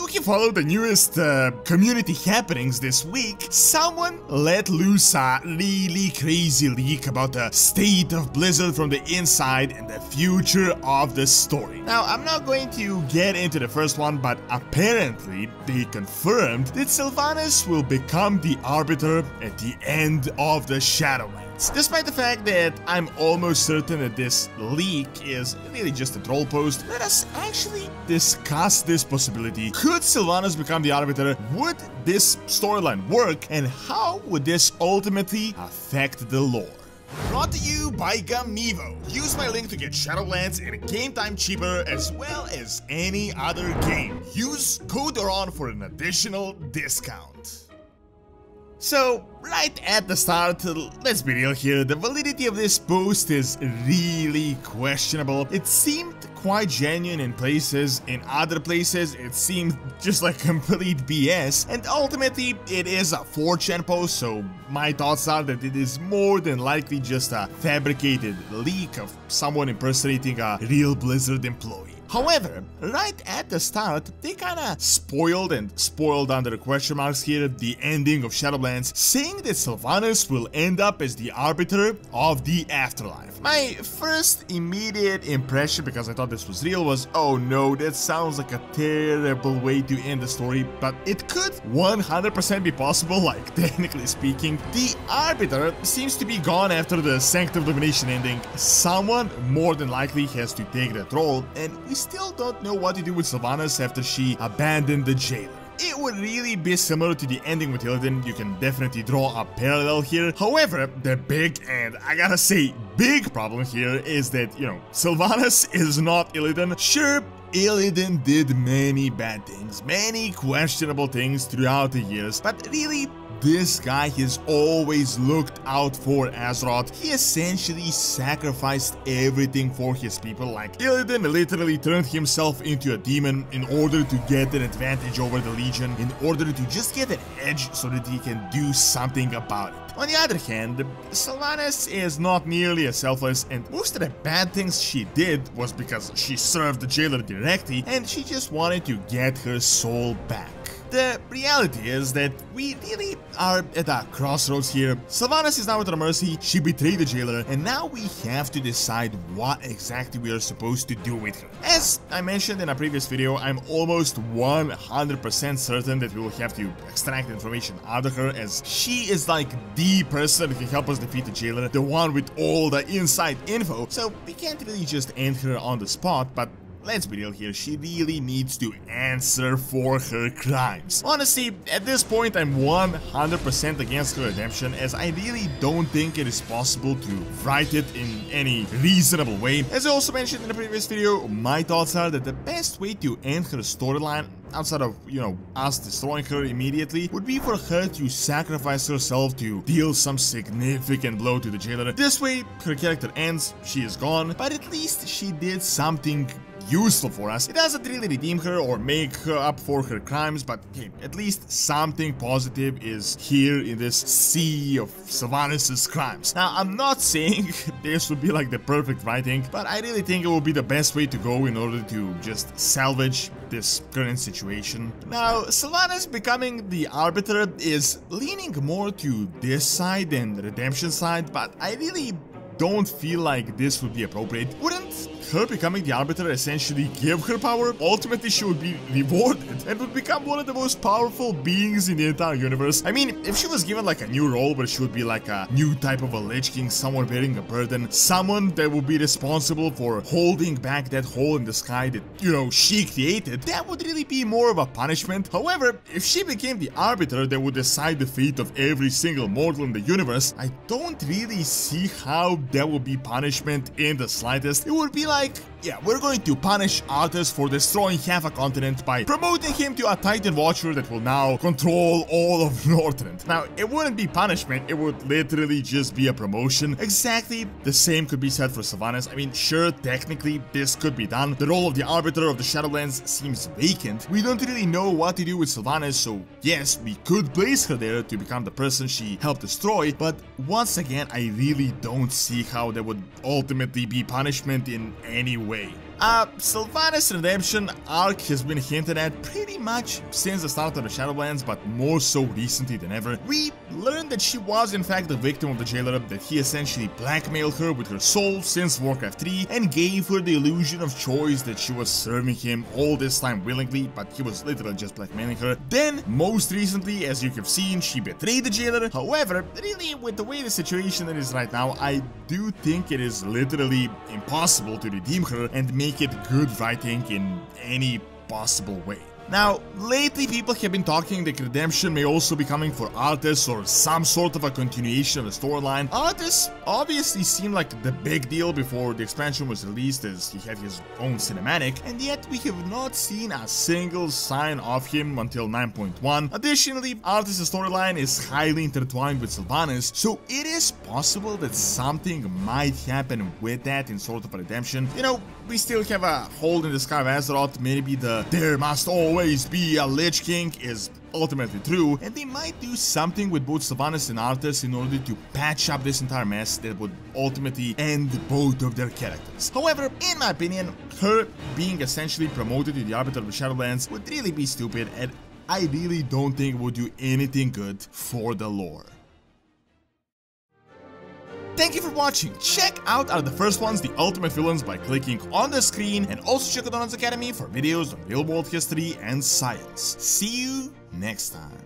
if you follow the newest community happenings this week, someone let loose a really crazy leak about the state of Blizzard from the inside and the future of the story. Now, I'm not going to get into the first one, but apparently they confirmed that Sylvanas will become the Arbiter at the end of the Shadowlands. Despite the fact that I'm almost certain that this leak is really just a troll post, let us actually discuss this possibility. Could Sylvanas become the Arbiter? Would this storyline work? And how would this ultimately affect the lore? Brought to you by Gamivo. Use my link to get Shadowlands in game time cheaper as well as any other game. Use code DORON for an additional discount. So, right at the start, let's be real here, the validity of this post is really questionable. It seemed quite genuine in places, in other places it seemed just like complete BS, and ultimately it is a 4chan post, so my thoughts are that it is more than likely just a fabricated leak of someone impersonating a real Blizzard employee. However, right at the start, they kinda spoiled under question marks here the ending of Shadowlands, saying that Sylvanas will end up as the Arbiter of the Afterlife. My first immediate impression, because I thought this was real, was, oh no, that sounds like a terrible way to end the story, but it could 100% be possible, like technically speaking. The Arbiter seems to be gone after the Sanctum Domination ending. Someone more than likely has to take that role, and we still don't know what to do with Sylvanas after she abandoned the jailer. It would really be similar to the ending with Illidan. You can definitely draw a parallel here. However, the big, and I gotta say, big problem here is that, Sylvanas is not Illidan. Sure, Illidan did many bad things, many questionable things throughout the years, but really, this guy has always looked out for Azeroth. He essentially sacrificed everything for his people. Like, Illidan literally turned himself into a demon in order to get an advantage over the Legion, in order to just get an edge so that he can do something about it. On the other hand, Sylvanas is not nearly as selfless, and most of the bad things she did was because she served the jailer directly and she just wanted to get her soul back. The reality is that we really are at a crossroads here. Sylvanas is now at our mercy, she betrayed the jailer, and now we have to decide what exactly we are supposed to do with her. As I mentioned in a previous video, I'm almost 100% certain that we will have to extract information out of her, as she is like the person who can help us defeat the jailer, the one with all the inside info, so we can't really just end her on the spot, but let's be real here, she really needs to answer for her crimes. Honestly, at this point I'm 100% against her redemption, as I really don't think it is possible to write it in any reasonable way. As I also mentioned in the previous video, my thoughts are that the best way to end her storyline, outside of, us destroying her immediately, would be for her to sacrifice herself to deal some significant blow to the jailer. This way, her character ends, she is gone, but at least she did something useful for us. It doesn't really redeem her or make her up for her crimes, but hey, at least something positive is here in this sea of Sylvanas' crimes. Now, I'm not saying this would be like the perfect writing, but I really think it would be the best way to go in order to just salvage this current situation. Now, Sylvanas becoming the Arbiter is leaning more to this side than the redemption side, but I really don't feel like this would be appropriate. Wouldn't her becoming the Arbiter essentially give her power? Ultimately, she would be rewarded and would become one of the most powerful beings in the entire universe. I mean, if she was given like a new role where she would be like a new type of a Lich King, someone bearing a burden, someone that would be responsible for holding back that hole in the sky that, she created, that would really be more of a punishment. However, if she became the Arbiter that would decide the fate of every single mortal in the universe, I don't really see how that would be punishment in the slightest. It would be like, yeah, we're going to punish Arthas for destroying half a continent by promoting him to a Titan Watcher that will now control all of Northrend. Now, it wouldn't be punishment, it would literally just be a promotion. Exactly the same could be said for Sylvanas. I mean, sure, technically this could be done. The role of the Arbiter of the Shadowlands seems vacant. We don't really know what to do with Sylvanas, so yes, we could place her there to become the person she helped destroy, but once again, I really don't see how that would ultimately be punishment in any way. Sylvanas' redemption arc has been hinted at pretty much since the start of the Shadowlands, but more so recently than ever. We learned that she was in fact the victim of the jailer, that he essentially blackmailed her with her soul since Warcraft 3 and gave her the illusion of choice that she was serving him all this time willingly, but he was literally just blackmailing her. Then, most recently, as you have seen, she betrayed the jailer. However, really, with the way the situation is right now, I do think it is literally impossible to redeem her and make it good writing in any possible way. Now, lately people have been talking that redemption may also be coming for Arthas or some sort of a continuation of the storyline. Arthas obviously seemed like the big deal before the expansion was released, as he had his own cinematic, and yet we have not seen a single sign of him until 9.1. Additionally, Arthas' storyline is highly intertwined with Sylvanas, so it is possible that something might happen with that in sort of a redemption. You know, we still have a hole in the sky of Azeroth. Maybe the "there must always be a Lich King" is ultimately true, and they might do something with both Sylvanas and Arthas in order to patch up this entire mess that would ultimately end both of their characters. However, in my opinion, her being essentially promoted to the Arbiter of the Shadowlands would really be stupid, and I really don't think it would do anything good for the lore. Thank you for watching. Check out the first ones, The Ultimate Villains, by clicking on the screen, and also check out Donut's Academy for videos on real world history and science. See you next time.